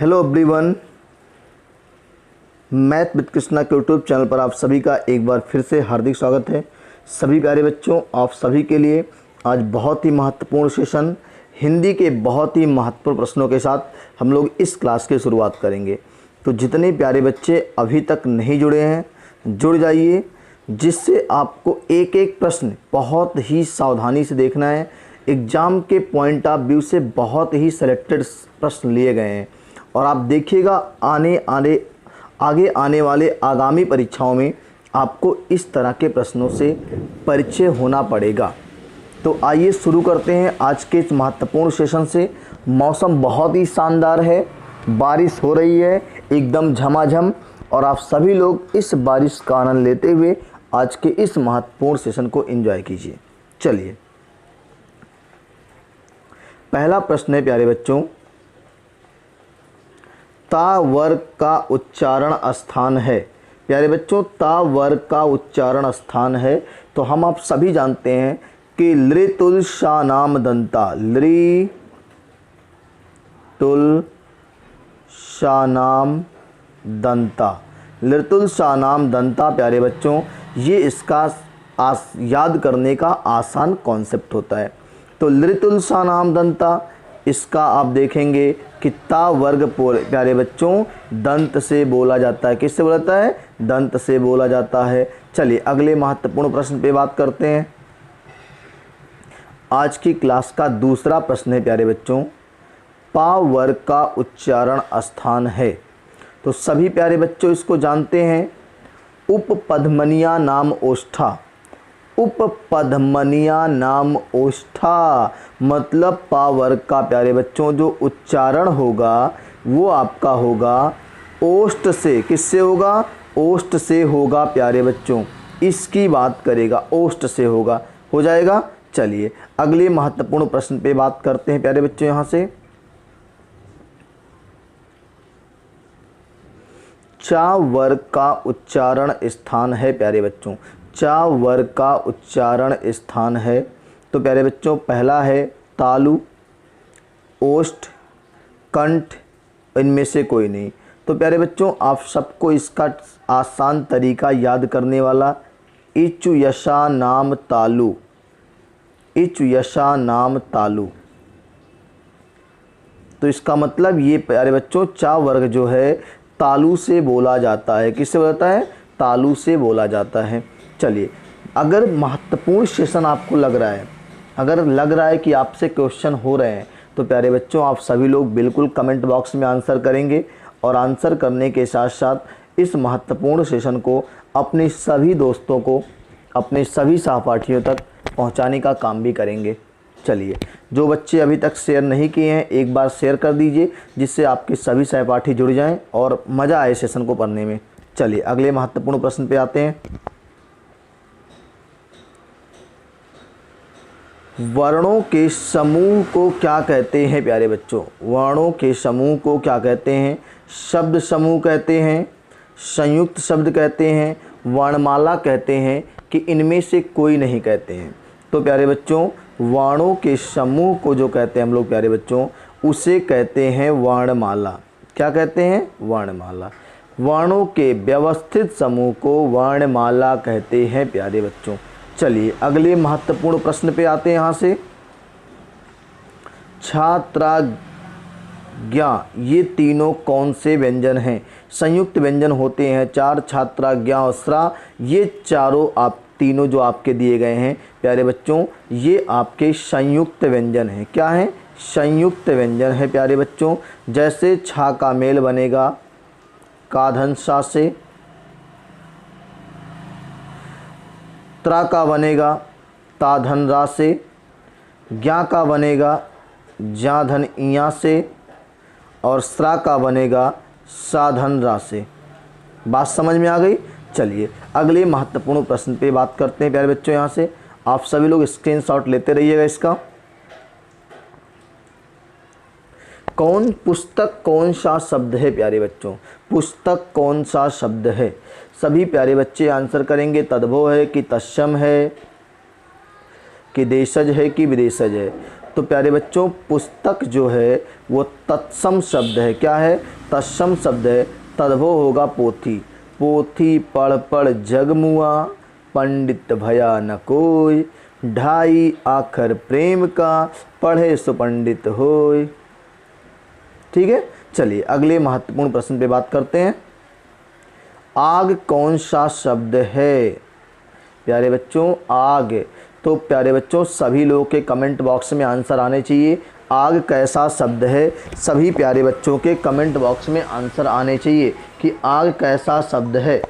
Hello everyone, math with Krishna के YouTube channel पर आप सभी का एक बार फिर से हार्दिक स्वागत है। सभी प्यारे बच्चों, आप सभी के लिए आज बहुत ही महत्वपूर्ण सेशन हिंदी के बहुत ही महत्वपूर्ण प्रश्नों के साथ हम लोग इस क्लास की शुरुआत करेंगे। तो जितने प्यारे बच्चे अभी तक नहीं जुड़े हैं, जुड़ जाइए, जिससे आपको एक एक प्रश्न बहुत ही सावधानी से देखना है। एग्ज़ाम के पॉइंट ऑफ व्यू से बहुत ही सेलेक्टेड प्रश्न लिए गए हैं और आप देखिएगा आगे आने वाले आगामी परीक्षाओं में आपको इस तरह के प्रश्नों से परिचय होना पड़ेगा। तो आइए शुरू करते हैं आज के इस महत्वपूर्ण सेशन से। मौसम बहुत ही शानदार है, बारिश हो रही है एकदम झमाझम, और आप सभी लोग इस बारिश का आनंद लेते हुए आज के इस महत्वपूर्ण सेशन को एंजॉय कीजिए। चलिए, पहला प्रश्न है प्यारे बच्चों, ता वर्ग का उच्चारण स्थान है। प्यारे बच्चों, ता वर्ग का उच्चारण स्थान है तो हम आप सभी जानते हैं कि लृतुल शानाम दंता, लृतुल शानाम दंता, लृतुल शानाम दंता। प्यारे बच्चों, ये इसका याद करने का आसान कॉन्सेप्ट होता है। तो लृतुल शानाम दंता, इसका आप देखेंगे कि ता वर्ग प्यारे बच्चों दंत से बोला जाता है। किससे बोला जाता है? दंत से बोला जाता है। चलिए अगले महत्वपूर्ण प्रश्न पे बात करते हैं। आज की क्लास का दूसरा प्रश्न है प्यारे बच्चों, पा वर्ग का उच्चारण स्थान है। तो सभी प्यारे बच्चों इसको जानते हैं, उपपदमनिया नाम ओष्ठा। उपपदमनिया नाम ओष्ठा मतलब पा वर्ग का प्यारे बच्चों जो उच्चारण होगा वो आपका होगा ओष्ठ से। किससे होगा? ओष्ठ से होगा प्यारे बच्चों, इसकी बात करेगा, ओष्ठ से होगा, हो जाएगा। चलिए अगले महत्वपूर्ण प्रश्न पे बात करते हैं प्यारे बच्चों। यहाँ से चा वर्ग का उच्चारण स्थान है प्यारे बच्चों, चा वर्ग का उच्चारण स्थान है। तो प्यारे बच्चों पहला है तालु, ओष्ठ, कंठ, इनमें से कोई नहीं। तो प्यारे बच्चों आप सबको इसका आसान तरीका याद करने वाला, इचु यशा नाम तालु, इचु यशा नाम तालु। तो इसका मतलब ये प्यारे बच्चों चा वर्ग जो है तालु से बोला जाता है। किससे बोला जाता है? तालु से बोला जाता है। चलिए, अगर महत्वपूर्ण सेशन आपको लग रहा है, अगर लग रहा है कि आपसे क्वेश्चन हो रहे हैं, तो प्यारे बच्चों आप सभी लोग बिल्कुल कमेंट बॉक्स में आंसर करेंगे और आंसर करने के साथ साथ इस महत्वपूर्ण सेशन को अपने सभी दोस्तों को, अपने सभी सहपाठियों तक पहुंचाने का काम भी करेंगे। चलिए, जो बच्चे अभी तक शेयर नहीं किए हैं एक बार शेयर कर दीजिए, जिससे आपके सभी सहपाठी जुड़ जाएं और मज़ा आए सेशन को पढ़ने में। चलिए अगले महत्वपूर्ण प्रश्न पे आते हैं। वर्णों के समूह को क्या कहते हैं प्यारे बच्चों? वर्णों के समूह को क्या कहते हैं? शब्द समूह कहते हैं, संयुक्त शब्द कहते हैं, वर्णमाला कहते हैं, कि इनमें से कोई नहीं कहते हैं? तो प्यारे बच्चों वर्णों के समूह को जो कहते हैं हम लोग प्यारे बच्चों, उसे कहते हैं वर्णमाला। क्या कहते हैं? वर्णमाला। वर्णों के व्यवस्थित समूह को वर्णमाला कहते हैं प्यारे बच्चों। चलिए अगले महत्वपूर्ण प्रश्न पे आते हैं। यहाँ से छात्राज्ञा, ये तीनों कौन से व्यंजन हैं? संयुक्त व्यंजन होते हैं चार, छात्राज्ञा और स्रा, ये चारों आप तीनों जो आपके दिए गए हैं प्यारे बच्चों, ये आपके संयुक्त व्यंजन हैं। क्या हैं? संयुक्त व्यंजन है प्यारे बच्चों। जैसे छा का मेल बनेगा काधन सा से, त्रा का बनेगा ता धन रा से, ज्ञा का बनेगा ज्या धन इया से, और स्रा का बनेगा सा धन रा से। बात समझ में आ गई? चलिए अगले महत्वपूर्ण प्रश्न पे बात करते हैं प्यारे बच्चों। यहाँ से आप सभी लोग स्क्रीनशॉट लेते रहिएगा इसका। कौन पुस्तक कौन सा शब्द है प्यारे बच्चों? पुस्तक कौन सा शब्द है? सभी प्यारे बच्चे आंसर करेंगे। तद्भव है कि तत्सम है कि देशज है कि विदेशज है? तो प्यारे बच्चों पुस्तक जो है वो तत्सम शब्द है। क्या है? तत्सम शब्द है। तद्भव होगा पोथी। पोथी पढ़ पढ़ जग मुआ, पंडित भया न कोई, ढाई आखर प्रेम का, पढ़े सो पंडित होय। ठीक है, चलिए अगले महत्वपूर्ण प्रश्न पे बात करते हैं। आग कौन सा शब्द है? प्यारे बच्चों आग, तो प्यारे बच्चों सभी लोगों के कमेंट बॉक्स में आंसर आने चाहिए। आग कैसा शब्द है? सभी प्यारे बच्चों के कमेंट बॉक्स में आंसर आने चाहिए कि आग कैसा शब्द है।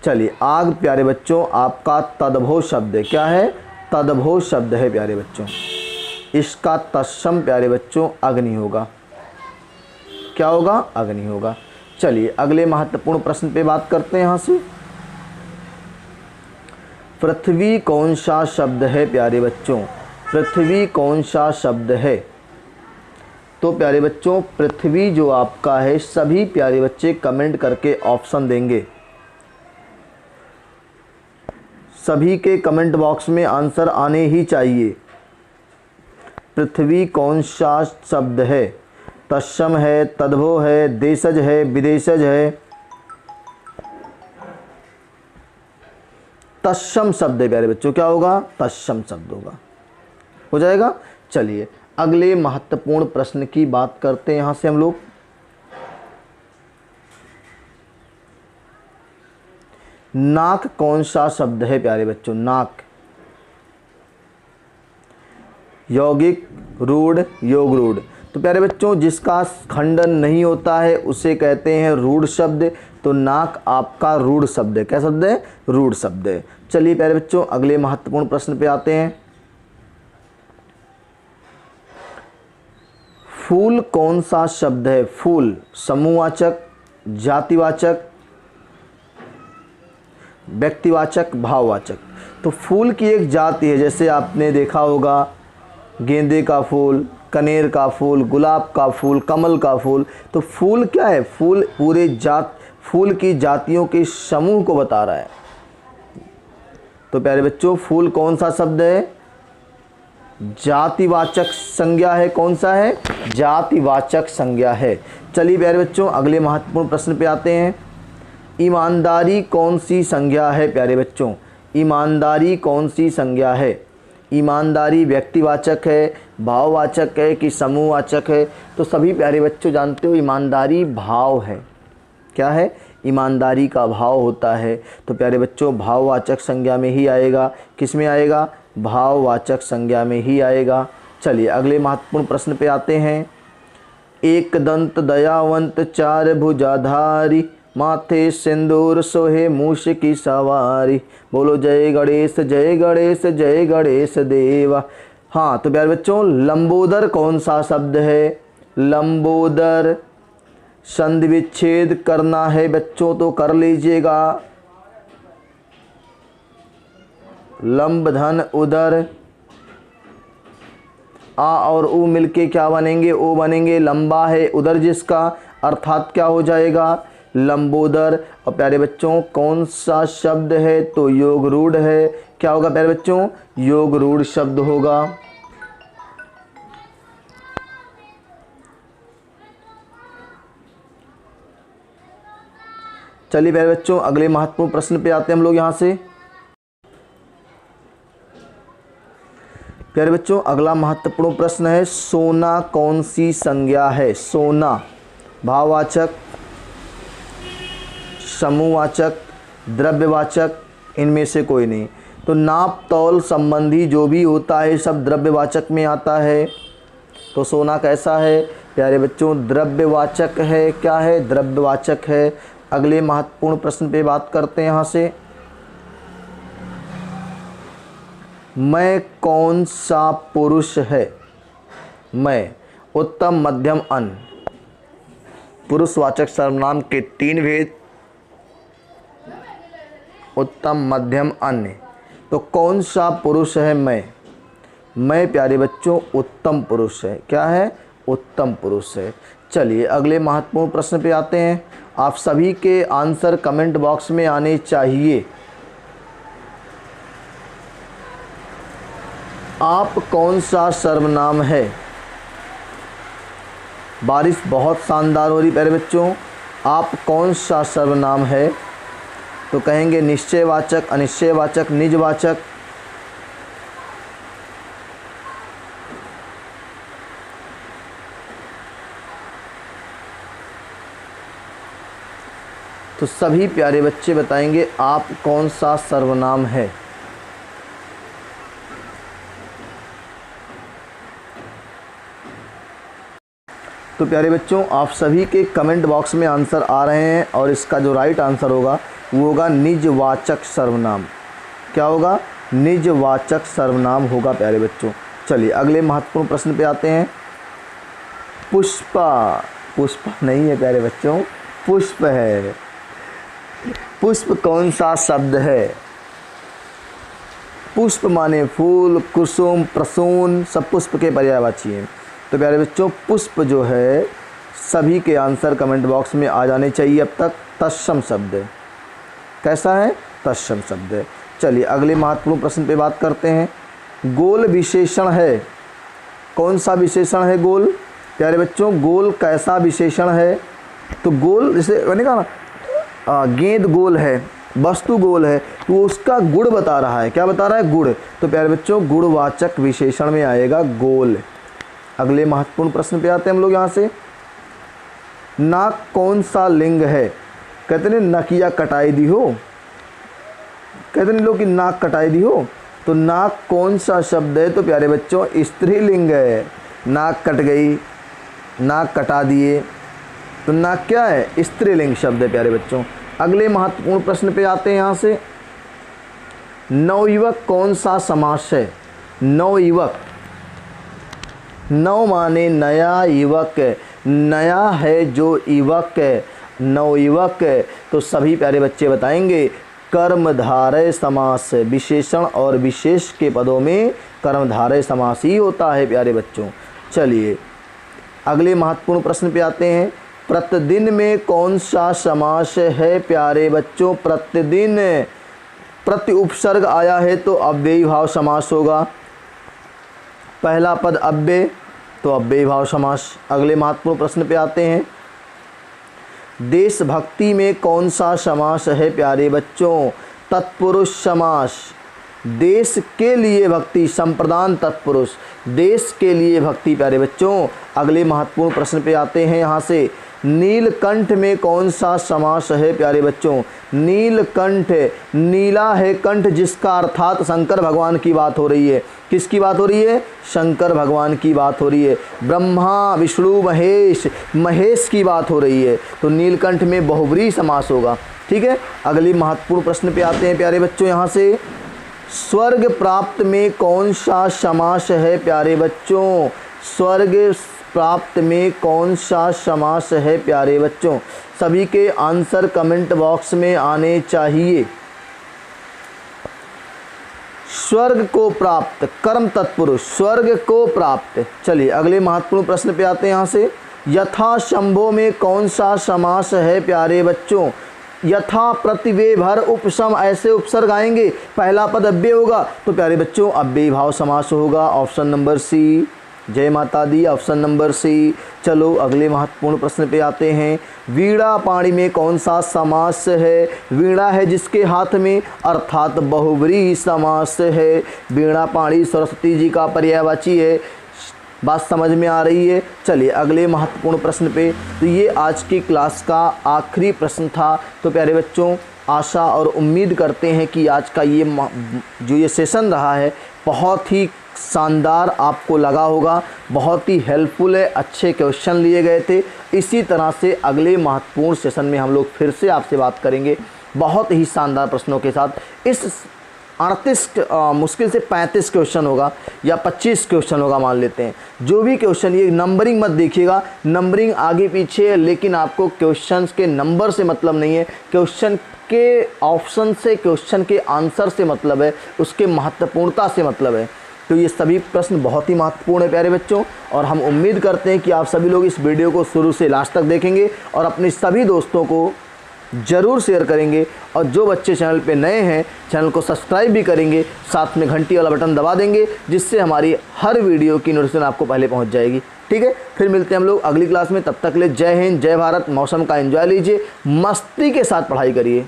चलिए आग प्यारे बच्चों आपका तद्भव शब्द है। क्या है? तद्भव शब्द है प्यारे बच्चों। इसका तत्सम प्यारे बच्चों अग्नि होगा। क्या होगा? अग्नि होगा। चलिए अगले महत्वपूर्ण प्रश्न पे बात करते हैं। यहाँ से पृथ्वी कौन सा शब्द है प्यारे बच्चों? पृथ्वी कौन सा शब्द है? तो प्यारे बच्चों पृथ्वी जो आपका है, सभी प्यारे बच्चे कमेंट करके ऑप्शन देंगे। सभी के कमेंट बॉक्स में आंसर आने ही चाहिए। पृथ्वी कौन सा शब्द है? तत्सम है, तद्भव है, देशज है, विदेशज है? तत्सम शब्द है प्यारे बच्चों। क्या होगा? तत्सम शब्द होगा। हो जाएगा। चलिए अगले महत्वपूर्ण प्रश्न की बात करते हैं। यहां से हम लोग नाक कौन सा शब्द है प्यारे बच्चों? नाक यौगिक, रूढ़, योग रूढ़। तो प्यारे बच्चों जिसका खंडन नहीं होता है उसे कहते हैं रूढ़ शब्द। तो नाक आपका रूढ़ शब्द है। क्या शब्द है? रूढ़ शब्द है। चलिए प्यारे बच्चों अगले महत्वपूर्ण प्रश्न पे आते हैं। फूल कौन सा शब्द है? फूल समूहवाचक, जातिवाचक, व्यक्तिवाचक, भाववाचक। तो फूल की एक जाति है, जैसे आपने देखा होगा गेंदे का फूल, कनेर का फूल, गुलाब का फूल, कमल का फूल। तो फूल क्या है? फूल पूरे फूल की जातियों के समूह को बता रहा है। तो प्यारे बच्चों फूल कौन सा शब्द है? जातिवाचक संज्ञा है। कौन सा है? जातिवाचक संज्ञा है। चलिए प्यारे बच्चों अगले महत्वपूर्ण प्रश्न पे आते हैं। ईमानदारी कौन सी संज्ञा है प्यारे बच्चों? ईमानदारी कौन सी संज्ञा है? ईमानदारी व्यक्तिवाचक है, भाववाचक है कि समूहवाचक है? तो सभी प्यारे बच्चों जानते हो ईमानदारी भाव है। क्या है? ईमानदारी का भाव होता है। तो प्यारे बच्चों भाववाचक संज्ञा में ही आएगा। किस में आएगा? भाववाचक संज्ञा में ही आएगा। चलिए अगले महत्वपूर्ण प्रश्न पे आते हैं। एक दंत दयावंत चार भुजाधारी, माथे सिंदूर सोहे मूष की सवारी, बोलो जय गणेश जय गणेश जय गणेश देवा। हाँ तो प्यारे बच्चों लंबोदर कौन सा शब्द है? लंबोदर संधि विच्छेद करना है बच्चों तो कर लीजिएगा। लंब धन उदर, आ और ऊ मिलके क्या बनेंगे? ओ बनेंगे। लंबा है उदर जिसका, अर्थात क्या हो जाएगा? लंबोदर। और प्यारे बच्चों कौन सा शब्द है? तो योग रूढ़ है। क्या होगा प्यारे बच्चों? योग रूढ़ शब्द होगा। चलिए प्यारे बच्चों अगले महत्वपूर्ण प्रश्न पे आते हैं हम लोग। यहाँ से प्यारे बच्चों अगला महत्वपूर्ण प्रश्न है, सोना कौन सी संज्ञा है? सोना भाववाचक, समूहवाचक, द्रव्यवाचक, इनमें से कोई नहीं। तो नाप तौल संबंधी जो भी होता है सब द्रव्यवाचक में आता है। तो सोना कैसा है प्यारे बच्चों? द्रव्यवाचक है। क्या है? द्रव्यवाचक है। अगले महत्वपूर्ण प्रश्न पे बात करते हैं। यहाँ से मैं कौन सा पुरुष है? मैं उत्तम मध्यम अन। पुरुषवाचक सर्वनाम के 3 भेद, उत्तम मध्यम अन्य। तो कौन सा पुरुष है? मैं प्यारे बच्चों उत्तम पुरुष है। क्या है? उत्तम पुरुष है। चलिए अगले महत्वपूर्ण प्रश्न पे आते हैं। आप सभी के आंसर कमेंट बॉक्स में आने चाहिए। आप कौन सा सर्वनाम है? बारिश बहुत शानदार हो रही प्यारे बच्चों। आप कौन सा सर्वनाम है? तो कहेंगे निश्चयवाचक, अनिश्चयवाचक, निजवाचक। तो सभी प्यारे बच्चे बताएंगे आप कौन सा सर्वनाम है। तो प्यारे बच्चों आप सभी के कमेंट बॉक्स में आंसर आ रहे हैं और इसका जो राइट आंसर होगा वो होगा निजवाचक सर्वनाम। क्या होगा? निजवाचक सर्वनाम होगा प्यारे बच्चों। चलिए अगले महत्वपूर्ण प्रश्न पे आते हैं। पुष्पा, पुष्पा नहीं है प्यारे बच्चों, पुष्प है। पुष्प कौन सा शब्द है? पुष्प माने फूल, कुसुम, प्रसून, सब पुष्प के पर्यायवाची हैं। तो प्यारे बच्चों पुष्प जो है सभी के आंसर कमेंट बॉक्स में आ जाने चाहिए। अब तक तत्सम शब्द है। कैसा है? तत्सम शब्द है। चलिए अगले महत्वपूर्ण प्रश्न पे बात करते हैं। गोल विशेषण है। कौन सा विशेषण है गोल? प्यारे बच्चों गोल कैसा विशेषण है? तो गोल जैसे मैंने कहा ना गेंद गोल है, वस्तु गोल है, तो उसका गुण बता रहा है। क्या बता रहा है? गुण। तो प्यारे बच्चों गुणवाचक विशेषण में आएगा गोल। अगले महत्वपूर्ण प्रश्न पे आते हैं हम लोग यहाँ से। नाक कौन सा लिंग है? कहते हैं नकिया कटाई दी हो, कहते हैं लोग कि नाक कटाई दी हो। तो नाक कौन सा शब्द है? तो प्यारे बच्चों स्त्रीलिंग है। नाक कट गई, नाक कटा दिए, तो नाक क्या है? स्त्रीलिंग शब्द है प्यारे बच्चों। अगले महत्वपूर्ण प्रश्न पे आते हैं यहाँ से। नवयुवक कौन सा समास है? नवयुवक, नव माने नया, युवक नया है जो युवक है, नवयुवक। तो सभी प्यारे बच्चे बताएंगे कर्मधारय समास। विशेषण और विशेष के पदों में कर्मधारय समास ही होता है प्यारे बच्चों। चलिए अगले महत्वपूर्ण प्रश्न पे आते हैं। प्रतिदिन में कौन सा समास है प्यारे बच्चों? प्रतिदिन, प्रति उपसर्ग आया है तो अव्ययी भाव समास होगा। पहला पद अव्यय तो अव्ययी भाव समास। अगले महत्वपूर्ण प्रश्न पे आते हैं। देशभक्ति में कौन सा समास है प्यारे बच्चों? तत्पुरुष समास। देश के लिए भक्ति, संप्रदान तत्पुरुष, देश के लिए भक्ति प्यारे बच्चों। अगले महत्वपूर्ण प्रश्न पे आते हैं यहाँ से। नीलकंठ में कौन सा समास है प्यारे बच्चों? नीलकंठ, नीला है कंठ जिसका अर्थात शंकर भगवान की बात हो रही है। किसकी बात हो रही है? शंकर भगवान की बात हो रही है। ब्रह्मा, विष्णु, महेश, महेश की बात हो रही है। तो नीलकंठ में बहुब्रीहि समास होगा। ठीक है। अगली महत्वपूर्ण प्रश्न पे आते हैं प्यारे बच्चों यहाँ से। स्वर्ग प्राप्त में कौन सा समास है प्यारे बच्चों? स्वर्ग प्राप्त में कौन सा समास है प्यारे बच्चों? सभी के आंसर कमेंट बॉक्स में आने चाहिए। स्वर्ग को प्राप्त, कर्म तत्पुरुष, स्वर्ग को प्राप्त। चलिए अगले महत्वपूर्ण प्रश्न पे आते हैं यहाँ से। यथा शंभो में कौन सा समास है प्यारे बच्चों? यथा प्रतिवे भर उपसम ऐसे उपसर्ग आएंगे। पहला पद अव्यय होगा तो प्यारे बच्चों अव्ययी भाव समास होगा। Option number C. जय माता दी, ऑप्शन नंबर सी। चलो अगले महत्वपूर्ण प्रश्न पे आते हैं। वीणा पाणी में कौन सा समास है? वीणा है जिसके हाथ में, अर्थात बहुब्रीहि समास है। वीणा पाणी सरस्वती जी का पर्यायवाची है। बात समझ में आ रही है? चलिए अगले महत्वपूर्ण प्रश्न पे। तो ये आज की क्लास का आखिरी प्रश्न था। तो प्यारे बच्चों आशा और उम्मीद करते हैं कि आज का ये सेशन रहा है बहुत ही शानदार आपको लगा होगा, बहुत ही हेल्पफुल है। अच्छे क्वेश्चन लिए गए थे। इसी तरह से अगले महत्वपूर्ण सेशन में हम लोग फिर से आपसे बात करेंगे बहुत ही शानदार प्रश्नों के साथ। इस 38 मुश्किल से 35 क्वेश्चन होगा या 25 क्वेश्चन होगा मान लेते हैं। जो भी क्वेश्चन, ये नंबरिंग मत देखिएगा, नंबरिंग आगे पीछे है, लेकिन आपको क्वेश्चंस के नंबर से मतलब नहीं है, क्वेश्चन के ऑप्शन से, क्वेश्चन के आंसर से मतलब है, उसके महत्वपूर्णता से मतलब है। तो ये सभी प्रश्न बहुत ही महत्वपूर्ण है प्यारे बच्चों, और हम उम्मीद करते हैं कि आप सभी लोग इस वीडियो को शुरू से लास्ट तक देखेंगे और अपने सभी दोस्तों को ज़रूर शेयर करेंगे और जो बच्चे चैनल पे नए हैं चैनल को सब्सक्राइब भी करेंगे, साथ में घंटी वाला बटन दबा देंगे जिससे हमारी हर वीडियो की नोटिफिकेशन आपको पहले पहुंच जाएगी। ठीक है, फिर मिलते हैं हम लोग अगली क्लास में। तब तक के लिए जय हिंद, जय भारत। मौसम का एंजॉय लीजिए, मस्ती के साथ पढ़ाई करिए।